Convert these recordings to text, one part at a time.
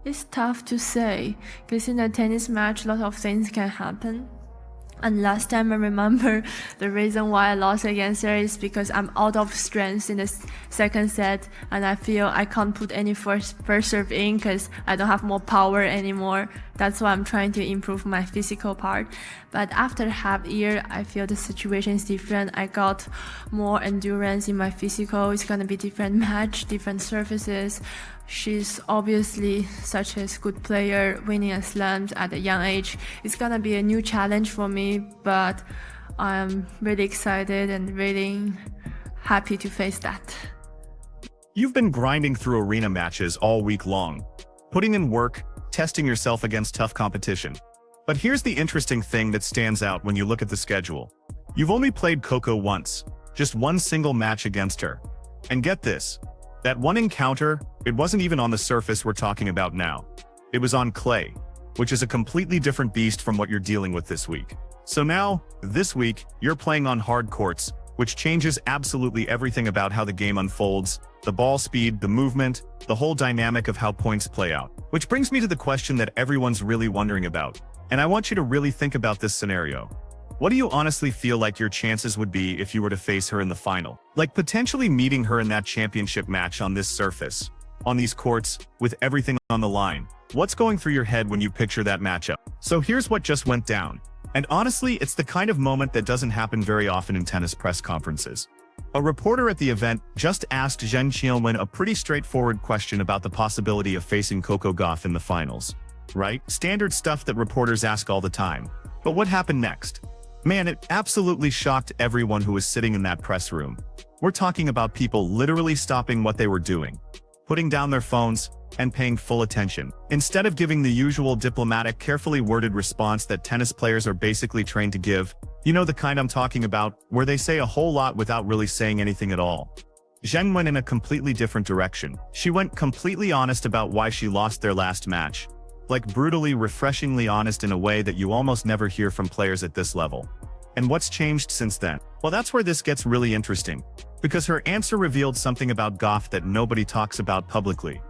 It's tough to say, because in a tennis match, a lot of things can happen. And last time I remember the reason why I lost against her is because I'm out of strength in the second set, and I feel I can't put any first serve in because I don't have more power anymore. That's why I'm trying to improve my physical part. But after half year, I feel the situation is different. I got more endurance in my physical. It's gonna be different match, different surfaces. She's obviously such a good player, winning a slam at a young age. It's gonna be a new challenge for me, but I'm really excited and really happy to face that. You've been grinding through arena matches all week long, putting in work, testing yourself against tough competition. But here's the interesting thing that stands out when you look at the schedule. You've only played Coco once, just one single match against her. And get this, that one encounter, it wasn't even on the surface we're talking about now. It was on clay, which is a completely different beast from what you're dealing with this week. So now, this week, you're playing on hard courts, which changes absolutely everything about how the game unfolds, the ball speed, the movement, the whole dynamic of how points play out. Which brings me to the question that everyone's really wondering about. And I want you to really think about this scenario. What do you honestly feel like your chances would be if you were to face her in the final? Like potentially meeting her in that championship match on this surface, on these courts, with everything on the line. What's going through your head when you picture that matchup? So here's what just went down. And honestly, it's the kind of moment that doesn't happen very often in tennis press conferences. A reporter at the event just asked Zheng Qinwen a pretty straightforward question about the possibility of facing Coco Gauff in the finals. Right? Standard stuff that reporters ask all the time. But what happened next? Man, it absolutely shocked everyone who was sitting in that press room. We're talking about people literally stopping what they were doing, putting down their phones, and paying full attention. Instead of giving the usual diplomatic, carefully worded response that tennis players are basically trained to give, you know the kind I'm talking about, where they say a whole lot without really saying anything at all. Zheng went in a completely different direction. She went completely honest about why she lost their last match. Like brutally, refreshingly honest in a way that you almost never hear from players at this level. And what's changed since then? Well, that's where this gets really interesting, because her answer revealed something about Gauff that nobody talks about publicly.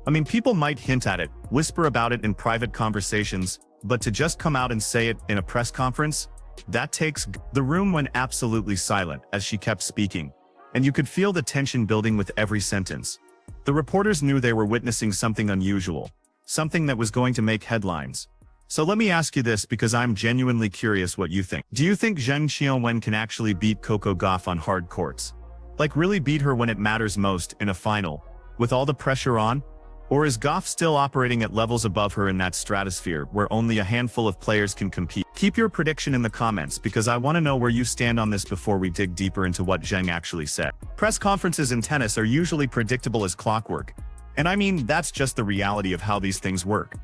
I mean, people might hint at it, whisper about it in private conversations, but to just come out and say it in a press conference, that takes. The room went absolutely silent as she kept speaking, and you could feel the tension building with every sentence. The reporters knew they were witnessing something unusual, something that was going to make headlines. So let me ask you this, because I'm genuinely curious what you think. Do you think Zheng Qinwen can actually beat Coco Gauff on hard courts? Like really beat her when it matters most in a final, with all the pressure on? Or is Gauff still operating at levels above her in that stratosphere where only a handful of players can compete? Keep your prediction in the comments, because I want to know where you stand on this before we dig deeper into what Zheng actually said. Press conferences in tennis are usually predictable as clockwork. And I mean, that's just the reality of how these things work.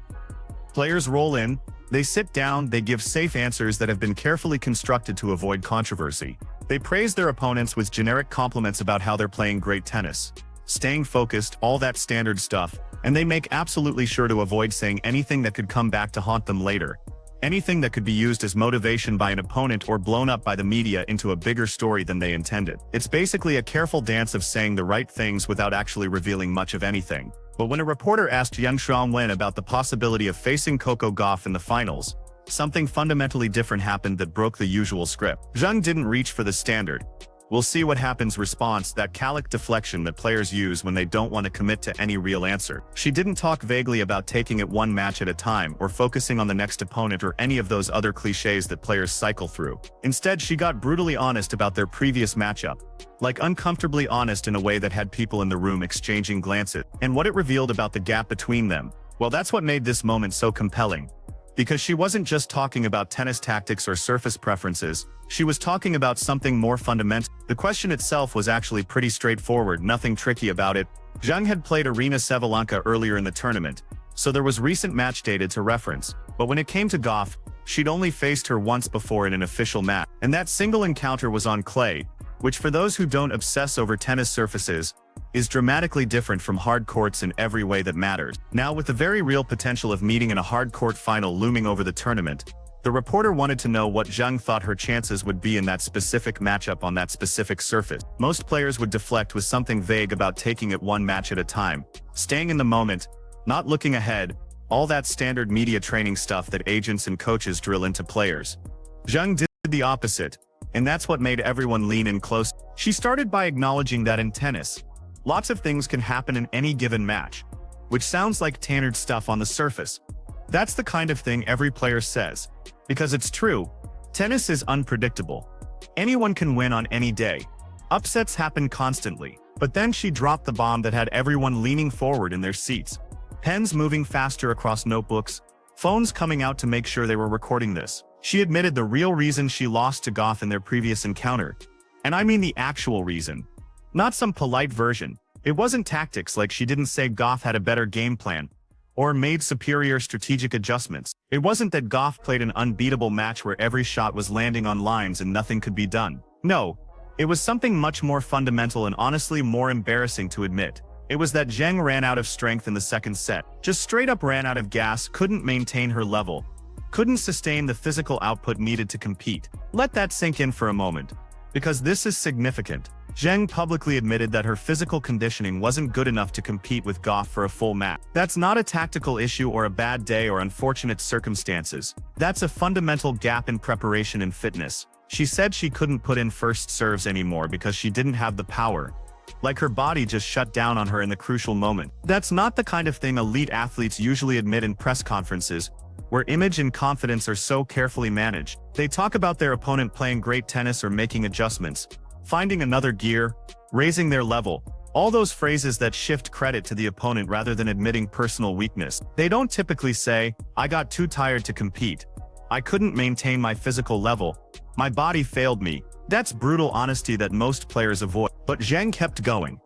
Players roll in, they sit down, they give safe answers that have been carefully constructed to avoid controversy. They praise their opponents with generic compliments about how they're playing great tennis, staying focused, all that standard stuff, and they make absolutely sure to avoid saying anything that could come back to haunt them later. Anything that could be used as motivation by an opponent or blown up by the media into a bigger story than they intended. It's basically a careful dance of saying the right things without actually revealing much of anything. But when a reporter asked Zheng Qinwen about the possibility of facing Coco Gauff in the finals, something fundamentally different happened that broke the usual script. Zheng didn't reach for the standard "we'll see what happens" response, that callous deflection that players use when they don't want to commit to any real answer. She didn't talk vaguely about taking it one match at a time or focusing on the next opponent or any of those other cliches that players cycle through. Instead, she got brutally honest about their previous matchup, like uncomfortably honest in a way that had people in the room exchanging glances. And what it revealed about the gap between them, well, that's what made this moment so compelling. Because she wasn't just talking about tennis tactics or surface preferences, she was talking about something more fundamental. The question itself was actually pretty straightforward, nothing tricky about it. Zheng had played Arina Sabalenka earlier in the tournament, so there was recent match data to reference. But when it came to Gauff, she'd only faced her once before in an official match. And that single encounter was on clay, which for those who don't obsess over tennis surfaces, is dramatically different from hard courts in every way that matters. Now, with the very real potential of meeting in a hard court final looming over the tournament, the reporter wanted to know what Zheng thought her chances would be in that specific matchup on that specific surface. Most players would deflect with something vague about taking it one match at a time, staying in the moment, not looking ahead, all that standard media training stuff that agents and coaches drill into players. Zheng did the opposite, and that's what made everyone lean in close. She started by acknowledging that in tennis, lots of things can happen in any given match, which sounds like standard stuff on the surface. That's the kind of thing every player says, because it's true. Tennis is unpredictable. Anyone can win on any day. Upsets happen constantly. But then she dropped the bomb that had everyone leaning forward in their seats. Pens moving faster across notebooks, phones coming out to make sure they were recording this. She admitted the real reason she lost to Gauff in their previous encounter. And I mean the actual reason. Not some polite version. It wasn't tactics, like she didn't say Gauff had a better game plan or made superior strategic adjustments. It wasn't that Gauff played an unbeatable match where every shot was landing on lines and nothing could be done. No. It was something much more fundamental and honestly more embarrassing to admit. It was that Zheng ran out of strength in the second set. Just straight up ran out of gas, couldn't maintain her level, couldn't sustain the physical output needed to compete. Let that sink in for a moment, because this is significant. Zheng publicly admitted that her physical conditioning wasn't good enough to compete with Gauff for a full match. That's not a tactical issue or a bad day or unfortunate circumstances. That's a fundamental gap in preparation and fitness. She said she couldn't put in first serves anymore because she didn't have the power. Like her body just shut down on her in the crucial moment. That's not the kind of thing elite athletes usually admit in press conferences, where image and confidence are so carefully managed. They talk about their opponent playing great tennis or making adjustments, finding another gear, raising their level. All those phrases that shift credit to the opponent rather than admitting personal weakness. They don't typically say, "I got too tired to compete. I couldn't maintain my physical level. My body failed me." That's brutal honesty that most players avoid. But Zheng kept going.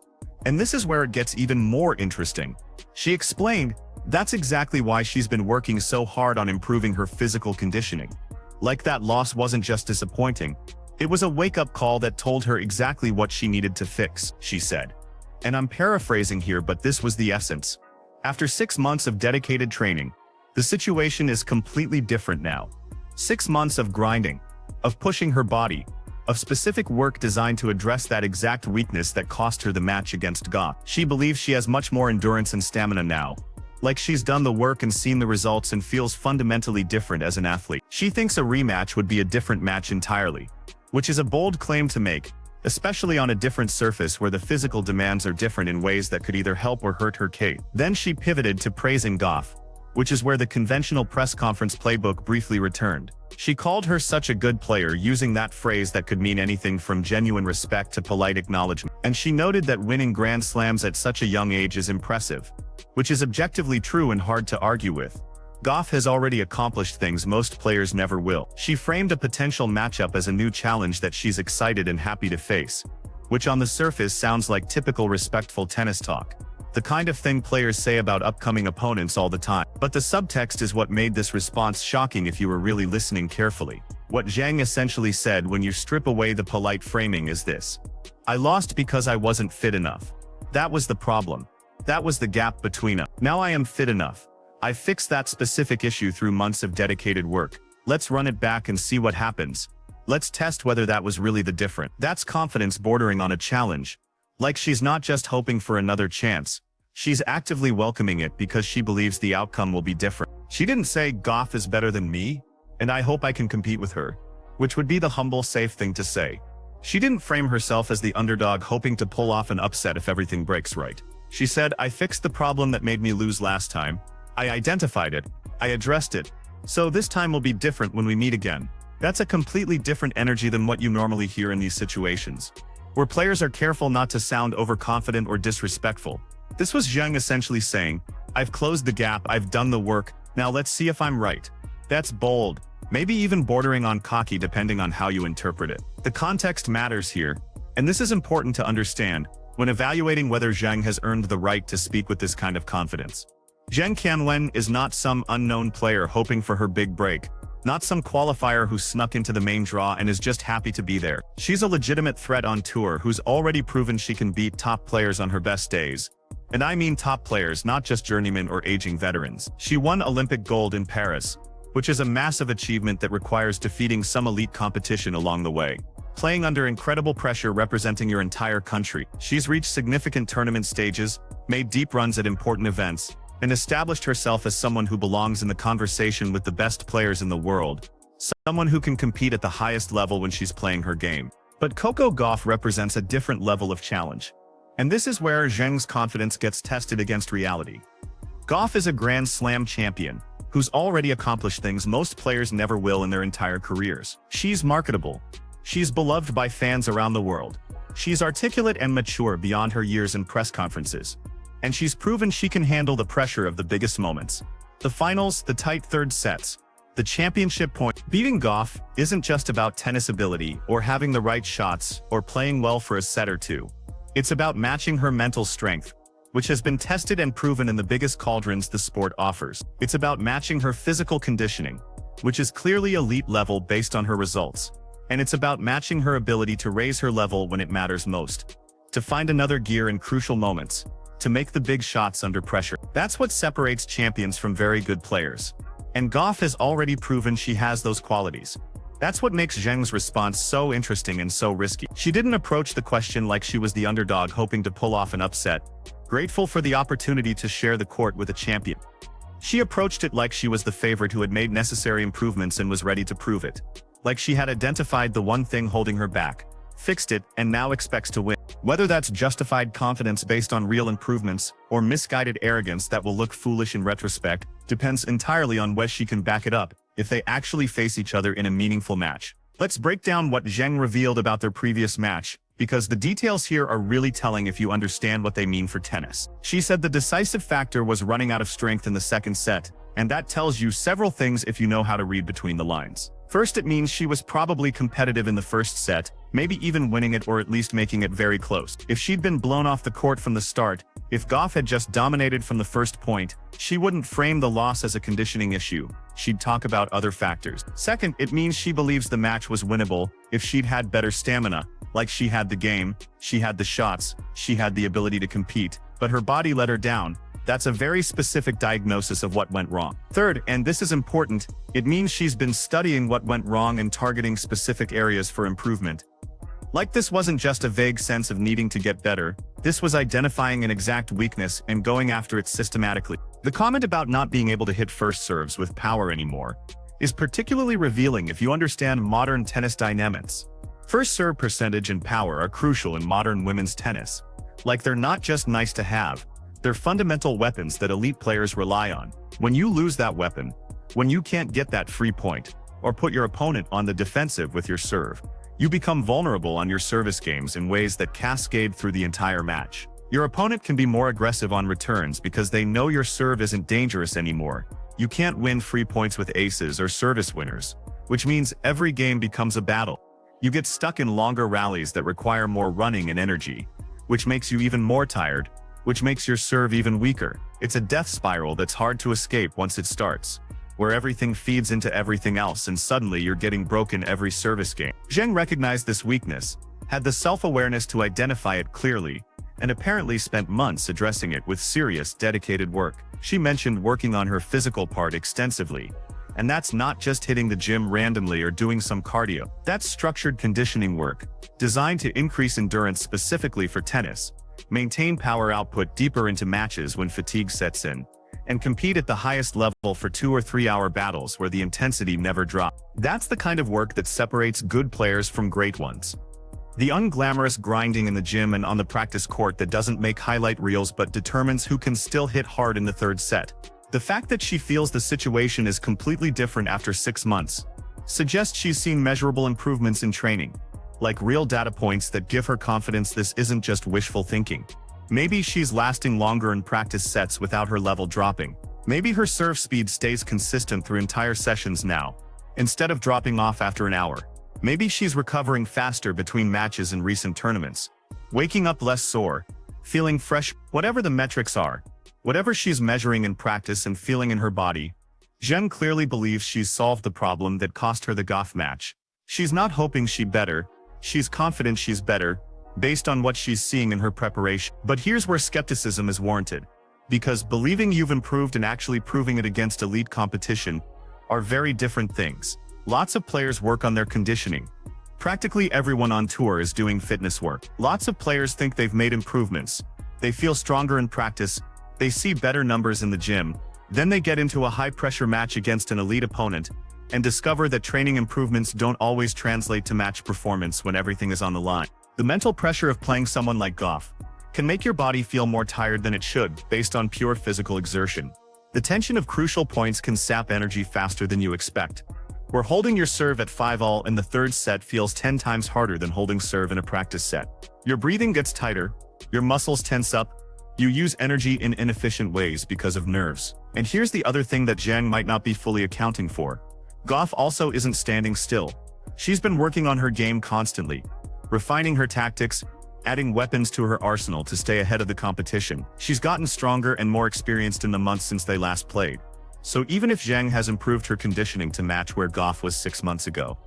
And this is where it gets even more interesting. She explained, that's exactly why she's been working so hard on improving her physical conditioning. Like that loss wasn't just disappointing. It was a wake-up call that told her exactly what she needed to fix, she said. And I'm paraphrasing here, but this was the essence. After 6 months of dedicated training, the situation is completely different now. 6 months of grinding, of pushing her body, of specific work designed to address that exact weakness that cost her the match against Gauff. She believes she has much more endurance and stamina now. Like she's done the work and seen the results and feels fundamentally different as an athlete. She thinks a rematch would be a different match entirely, which is a bold claim to make, especially on a different surface where the physical demands are different in ways that could either help or hurt her case. Then she pivoted to praising Gauff, which is where the conventional press conference playbook briefly returned. She called her such a good player, using that phrase that could mean anything from genuine respect to polite acknowledgement. And she noted that winning Grand Slams at such a young age is impressive, which is objectively true and hard to argue with. Gauff has already accomplished things most players never will. She framed a potential matchup as a new challenge that she's excited and happy to face, which on the surface sounds like typical respectful tennis talk. The kind of thing players say about upcoming opponents all the time. But the subtext is what made this response shocking if you were really listening carefully. What Zheng essentially said when you strip away the polite framing is this: I lost because I wasn't fit enough. That was the problem. That was the gap between us. Now I am fit enough. I fixed that specific issue through months of dedicated work. Let's run it back and see what happens. Let's test whether that was really the difference. That's confidence bordering on a challenge. Like she's not just hoping for another chance. She's actively welcoming it because she believes the outcome will be different. She didn't say Gauff is better than me, and I hope I can compete with her, which would be the humble, safe thing to say. She didn't frame herself as the underdog hoping to pull off an upset if everything breaks right. She said, I fixed the problem that made me lose last time. I identified it. I addressed it. So this time will be different when we meet again. That's a completely different energy than what you normally hear in these situations, where players are careful not to sound overconfident or disrespectful. This was Zheng essentially saying, I've closed the gap, I've done the work, now let's see if I'm right. That's bold, maybe even bordering on cocky depending on how you interpret it. The context matters here, and this is important to understand when evaluating whether Zheng has earned the right to speak with this kind of confidence. Zheng Qinwen is not some unknown player hoping for her big break, not some qualifier who snuck into the main draw and is just happy to be there. She's a legitimate threat on tour who's already proven she can beat top players on her best days. And I mean top players, not just journeymen or aging veterans. She won Olympic gold in Paris, which is a massive achievement that requires defeating some elite competition along the way. Playing under incredible pressure representing your entire country. She's reached significant tournament stages, made deep runs at important events, and established herself as someone who belongs in the conversation with the best players in the world, someone who can compete at the highest level when she's playing her game. But Coco Gauff represents a different level of challenge. And this is where Zheng's confidence gets tested against reality. Gauff is a Grand Slam champion, who's already accomplished things most players never will in their entire careers. She's marketable. She's beloved by fans around the world. She's articulate and mature beyond her years in press conferences. And she's proven she can handle the pressure of the biggest moments. The finals, the tight third sets, the championship point. Beating Gauff isn't just about tennis ability or having the right shots or playing well for a set or two. It's about matching her mental strength, which has been tested and proven in the biggest cauldrons the sport offers. It's about matching her physical conditioning, which is clearly elite level based on her results. And it's about matching her ability to raise her level when it matters most, to find another gear in crucial moments, to make the big shots under pressure. That's what separates champions from very good players. And Gauff has already proven she has those qualities. That's what makes Zheng's response so interesting and so risky. She didn't approach the question like she was the underdog hoping to pull off an upset, grateful for the opportunity to share the court with a champion. She approached it like she was the favorite who had made necessary improvements and was ready to prove it. Like she had identified the one thing holding her back, fixed it, and now expects to win. Whether that's justified confidence based on real improvements or misguided arrogance that will look foolish in retrospect depends entirely on whether she can back it up if they actually face each other in a meaningful match. Let's break down what Zheng revealed about their previous match, because the details here are really telling if you understand what they mean for tennis. She said the decisive factor was running out of strength in the second set, and that tells you several things if you know how to read between the lines. First, it means she was probably competitive in the first set, maybe even winning it or at least making it very close. If she'd been blown off the court from the start, if Gauff had just dominated from the first point, she wouldn't frame the loss as a conditioning issue. She'd talk about other factors. Second, it means she believes the match was winnable if she'd had better stamina, like she had the game, she had the shots, she had the ability to compete, but her body let her down. That's a very specific diagnosis of what went wrong. Third, and this is important, it means she's been studying what went wrong and targeting specific areas for improvement. Like this wasn't just a vague sense of needing to get better, this was identifying an exact weakness and going after it systematically. The comment about not being able to hit first serves with power anymore is particularly revealing if you understand modern tennis dynamics. First serve percentage and power are crucial in modern women's tennis. Like they're not just nice to have, they're fundamental weapons that elite players rely on. When you lose that weapon, when you can't get that free point, or put your opponent on the defensive with your serve, you become vulnerable on your service games in ways that cascade through the entire match. Your opponent can be more aggressive on returns because they know your serve isn't dangerous anymore. You can't win free points with aces or service winners, which means every game becomes a battle. You get stuck in longer rallies that require more running and energy, which makes you even more tired, which makes your serve even weaker. It's a death spiral that's hard to escape once it starts, where everything feeds into everything else and suddenly you're getting broken every service game. Zheng recognized this weakness, had the self-awareness to identify it clearly, and apparently spent months addressing it with serious, dedicated work. She mentioned working on her physical part extensively, and that's not just hitting the gym randomly or doing some cardio. That's structured conditioning work, designed to increase endurance specifically for tennis, maintain power output deeper into matches when fatigue sets in, and compete at the highest level for 2 or 3 hour battles where the intensity never drops. That's the kind of work that separates good players from great ones. The unglamorous grinding in the gym and on the practice court that doesn't make highlight reels but determines who can still hit hard in the third set. The fact that she feels the situation is completely different after 6 months suggests she's seen measurable improvements in training, like real data points that give her confidence this isn't just wishful thinking. Maybe she's lasting longer in practice sets without her level dropping. Maybe her serve speed stays consistent through entire sessions now, instead of dropping off after an hour. Maybe she's recovering faster between matches in recent tournaments, waking up less sore, feeling fresh. Whatever the metrics are, whatever she's measuring in practice and feeling in her body, Zheng clearly believes she's solved the problem that cost her the Gauff match. She's not hoping she's better, she's confident she's better, based on what she's seeing in her preparation. But here's where skepticism is warranted, because believing you've improved and actually proving it against elite competition are very different things. Lots of players work on their conditioning. Practically everyone on tour is doing fitness work. Lots of players think they've made improvements. They feel stronger in practice, They see better numbers in the gym, then they get into a high-pressure match against an elite opponent, and discover that training improvements don't always translate to match performance when everything is on the line. The mental pressure of playing someone like Gauff can make your body feel more tired than it should based on pure physical exertion. The tension of crucial points can sap energy faster than you expect, where holding your serve at 5-all in the third set feels 10 times harder than holding serve in a practice set. Your breathing gets tighter, your muscles tense up, you use energy in inefficient ways because of nerves. And here's the other thing that Zheng might not be fully accounting for. Gauff also isn't standing still. She's been working on her game constantly, refining her tactics, adding weapons to her arsenal to stay ahead of the competition. She's gotten stronger and more experienced in the months since they last played. So even if Zheng has improved her conditioning to match where Gauff was 6 months ago,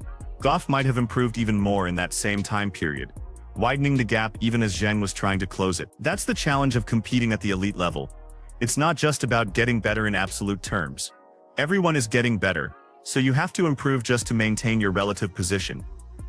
Gauff might have improved even more in that same time period, widening the gap even as Zheng was trying to close it. That's the challenge of competing at the elite level. It's not just about getting better in absolute terms. Everyone is getting better, so you have to improve just to maintain your relative position.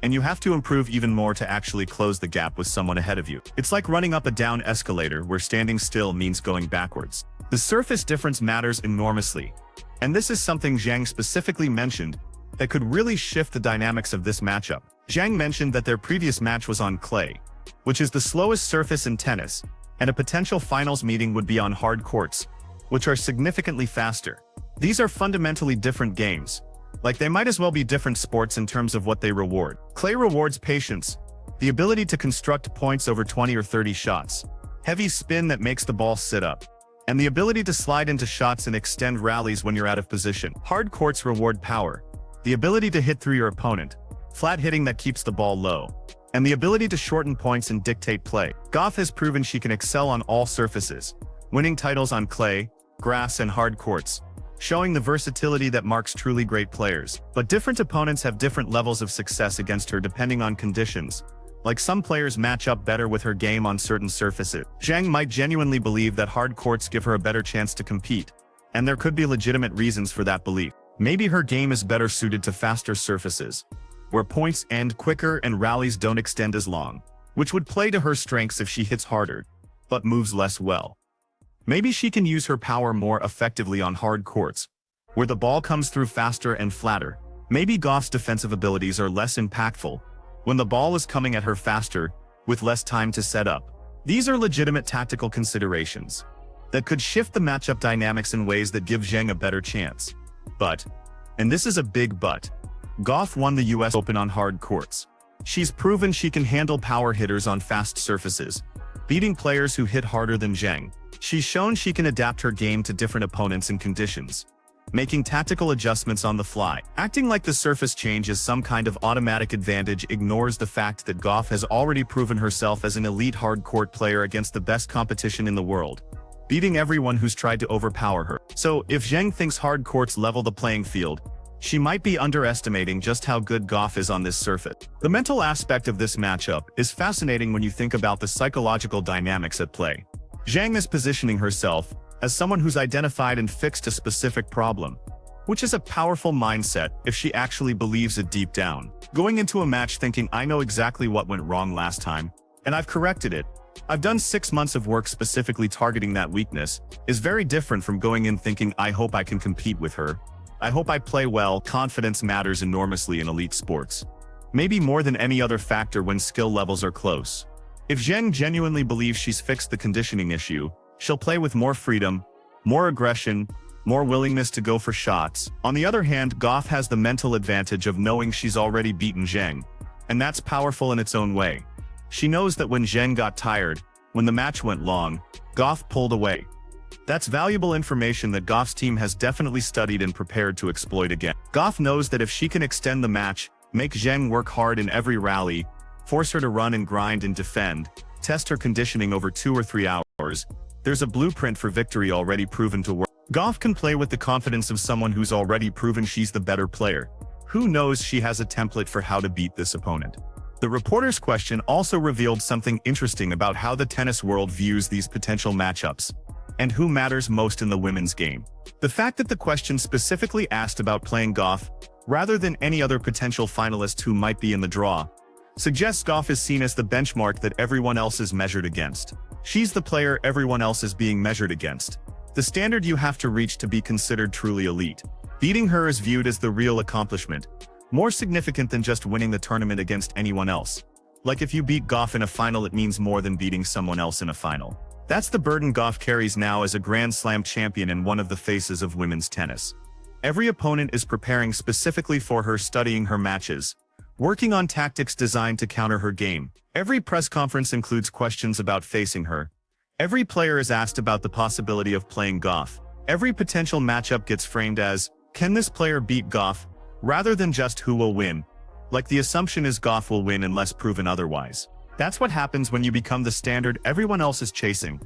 And you have to improve even more to actually close the gap with someone ahead of you. It's like running up a down escalator where standing still means going backwards. The surface difference matters enormously. And this is something Zheng specifically mentioned that could really shift the dynamics of this matchup. Zheng mentioned that their previous match was on clay, which is the slowest surface in tennis, and a potential finals meeting would be on hard courts, which are significantly faster. These are fundamentally different games. Like, they might as well be different sports in terms of what they reward. Clay rewards patience, the ability to construct points over 20 or 30 shots, heavy spin that makes the ball sit up, and the ability to slide into shots and extend rallies when you're out of position. Hard courts reward power, the ability to hit through your opponent, flat hitting that keeps the ball low, and the ability to shorten points and dictate play. Gauff has proven she can excel on all surfaces, winning titles on clay, grass, and hard courts, showing the versatility that marks truly great players. But different opponents have different levels of success against her depending on conditions. Like, some players match up better with her game on certain surfaces. Zheng might genuinely believe that hard courts give her a better chance to compete, and there could be legitimate reasons for that belief. Maybe her game is better suited to faster surfaces, where points end quicker and rallies don't extend as long, which would play to her strengths if she hits harder, but moves less well. Maybe she can use her power more effectively on hard courts, where the ball comes through faster and flatter. Maybe Gauff's defensive abilities are less impactful, when the ball is coming at her faster, with less time to set up. These are legitimate tactical considerations that could shift the matchup dynamics in ways that give Zheng a better chance. But, and this is a big but, Gauff won the US Open on hard courts. She's proven she can handle power hitters on fast surfaces, beating players who hit harder than Zheng. She's shown she can adapt her game to different opponents and conditions, making tactical adjustments on the fly. Acting like the surface change is some kind of automatic advantage ignores the fact that Gauff has already proven herself as an elite hard court player against the best competition in the world, beating everyone who's tried to overpower her. So, if Zheng thinks hard courts level the playing field, she might be underestimating just how good Gauff is on this surface. The mental aspect of this matchup is fascinating when you think about the psychological dynamics at play. Zheng is positioning herself as someone who's identified and fixed a specific problem, which is a powerful mindset if she actually believes it deep down. Going into a match thinking, I know exactly what went wrong last time, and I've corrected it. I've done 6 months of work specifically targeting that weakness, is very different from going in thinking, I hope I can compete with her. I hope I play well. Confidence matters enormously in elite sports, maybe more than any other factor when skill levels are close. If Zheng genuinely believes she's fixed the conditioning issue, she'll play with more freedom, more aggression, more willingness to go for shots. On the other hand, Gauff has the mental advantage of knowing she's already beaten Zheng, and that's powerful in its own way. She knows that when Zheng got tired, when the match went long, Gauff pulled away. That's valuable information that Gauff's team has definitely studied and prepared to exploit again. Gauff knows that if she can extend the match, make Zheng work hard in every rally, force her to run and grind and defend, test her conditioning over 2 or 3 hours, there's a blueprint for victory already proven to work. Gauff can play with the confidence of someone who's already proven she's the better player. Who knows, she has a template for how to beat this opponent. The reporter's question also revealed something interesting about how the tennis world views these potential matchups, and who matters most in the women's game. The fact that the question specifically asked about playing Gauff, rather than any other potential finalist who might be in the draw, suggests Gauff is seen as the benchmark that everyone else is measured against. She's the player everyone else is being measured against. The standard you have to reach to be considered truly elite. Beating her is viewed as the real accomplishment, more significant than just winning the tournament against anyone else. Like if you beat Gauff in a final, it means more than beating someone else in a final. That's the burden Gauff carries now as a Grand Slam champion and one of the faces of women's tennis. Every opponent is preparing specifically for her, studying her matches, working on tactics designed to counter her game. Every press conference includes questions about facing her. Every player is asked about the possibility of playing Gauff. Every potential matchup gets framed as, can this player beat Gauff, rather than just who will win. Like the assumption is Gauff will win unless proven otherwise. That's what happens when you become the standard everyone else is chasing.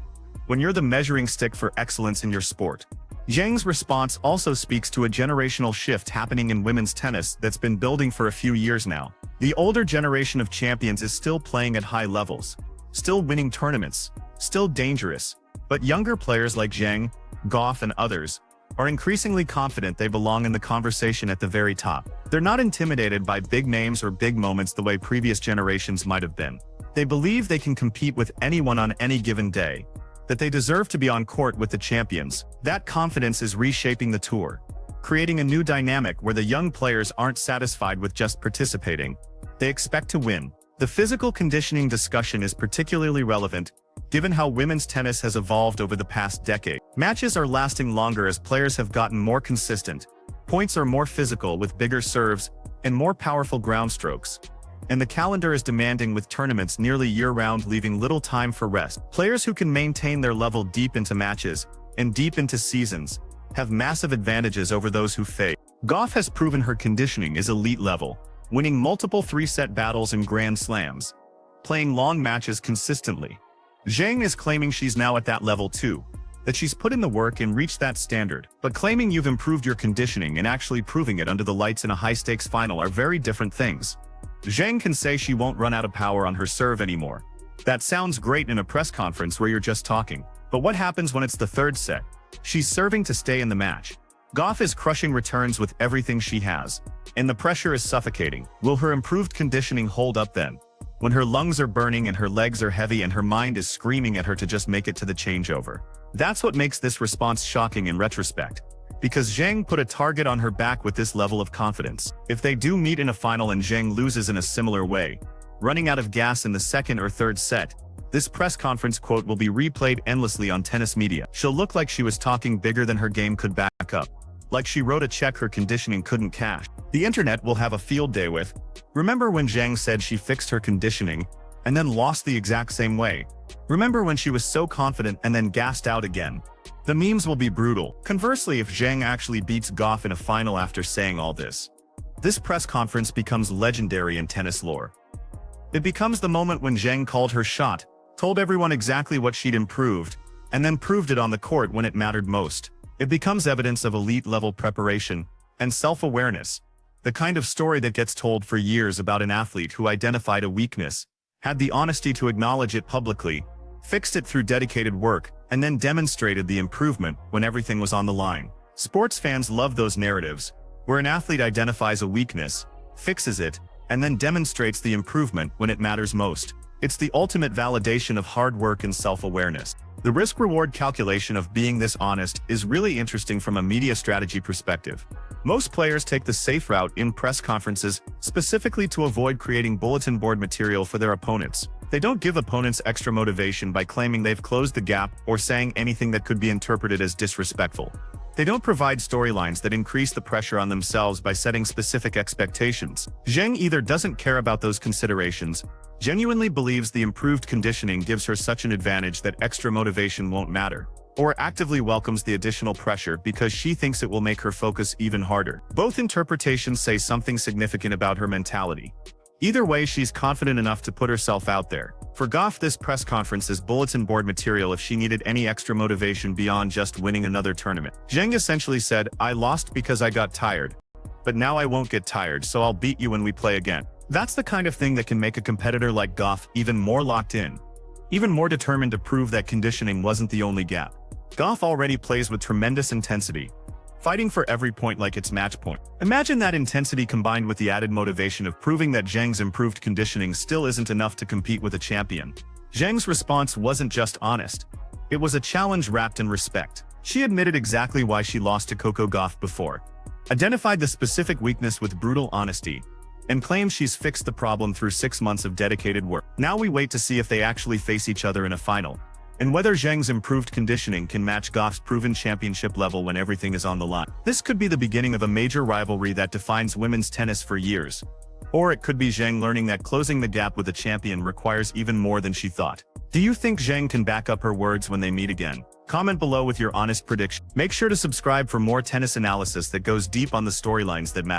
When you're the measuring stick for excellence in your sport. Zheng's response also speaks to a generational shift happening in women's tennis that's been building for a few years now. The older generation of champions is still playing at high levels, still winning tournaments, still dangerous, but younger players like Zheng, Gauff, and others are increasingly confident they belong in the conversation at the very top. They're not intimidated by big names or big moments the way previous generations might have been. They believe they can compete with anyone on any given day, that they deserve to be on court with the champions. That confidence is reshaping the tour, creating a new dynamic where the young players aren't satisfied with just participating. They expect to win. The physical conditioning discussion is particularly relevant, given how women's tennis has evolved over the past decade. Matches are lasting longer as players have gotten more consistent. Points are more physical with bigger serves and more powerful ground strokes. And the calendar is demanding with tournaments nearly year-round, leaving little time for rest. Players who can maintain their level deep into matches and deep into seasons have massive advantages over those who fade. Gauff has proven her conditioning is elite level, winning multiple 3-set battles in Grand Slams, playing long matches consistently. Zheng is claiming she's now at that level too, that she's put in the work and reached that standard. But claiming you've improved your conditioning and actually proving it under the lights in a high-stakes final are very different things. Zheng can say she won't run out of power on her serve anymore. That sounds great in a press conference where you're just talking. But what happens when it's the third set? She's serving to stay in the match. Gauff is crushing returns with everything she has, and the pressure is suffocating. Will her improved conditioning hold up then, when her lungs are burning and her legs are heavy and her mind is screaming at her to just make it to the changeover? That's what makes this response shocking in retrospect, because Zheng put a target on her back with this level of confidence. If they do meet in a final and Zheng loses in a similar way, running out of gas in the second or third set, this press conference quote will be replayed endlessly on tennis media. She'll look like she was talking bigger than her game could back up, like she wrote a check her conditioning couldn't cash. The internet will have a field day with, remember when Zheng said she fixed her conditioning and then lost the exact same way? Remember when she was so confident and then gassed out again? The memes will be brutal. Conversely, if Zheng actually beats Gauff in a final after saying all this press conference becomes legendary in tennis lore. It becomes the moment when Zheng called her shot, told everyone exactly what she'd improved, and then proved it on the court when it mattered most. It becomes evidence of elite-level preparation and self-awareness, the kind of story that gets told for years about an athlete who identified a weakness, had the honesty to acknowledge it publicly, fixed it through dedicated work, and then demonstrated the improvement when everything was on the line. Sports fans love those narratives, where an athlete identifies a weakness, fixes it, and then demonstrates the improvement when it matters most. It's the ultimate validation of hard work and self-awareness. The risk-reward calculation of being this honest is really interesting from a media strategy perspective. Most players take the safe route in press conferences, specifically to avoid creating bulletin board material for their opponents. They don't give opponents extra motivation by claiming they've closed the gap or saying anything that could be interpreted as disrespectful. They don't provide storylines that increase the pressure on themselves by setting specific expectations. Zheng either doesn't care about those considerations, genuinely believes the improved conditioning gives her such an advantage that extra motivation won't matter, or actively welcomes the additional pressure because she thinks it will make her focus even harder. Both interpretations say something significant about her mentality. Either way, she's confident enough to put herself out there. For Gauff, this press conference is bulletin board material if she needed any extra motivation beyond just winning another tournament. Zheng essentially said, "I lost because I got tired, but now I won't get tired, so I'll beat you when we play again." That's the kind of thing that can make a competitor like Gauff even more locked in, even more determined to prove that conditioning wasn't the only gap. Gauff already plays with tremendous intensity, fighting for every point like it's match point. Imagine that intensity combined with the added motivation of proving that Zheng's improved conditioning still isn't enough to compete with a champion. Zheng's response wasn't just honest. It was a challenge wrapped in respect. She admitted exactly why she lost to Coco Gauff before, identified the specific weakness with brutal honesty, and claims she's fixed the problem through 6 months of dedicated work. Now we wait to see if they actually face each other in a final, and whether Zheng's improved conditioning can match Gauff's proven championship level when everything is on the line. This could be the beginning of a major rivalry that defines women's tennis for years. Or it could be Zheng learning that closing the gap with a champion requires even more than she thought. Do you think Zheng can back up her words when they meet again? Comment below with your honest prediction. Make sure to subscribe for more tennis analysis that goes deep on the storylines that matter.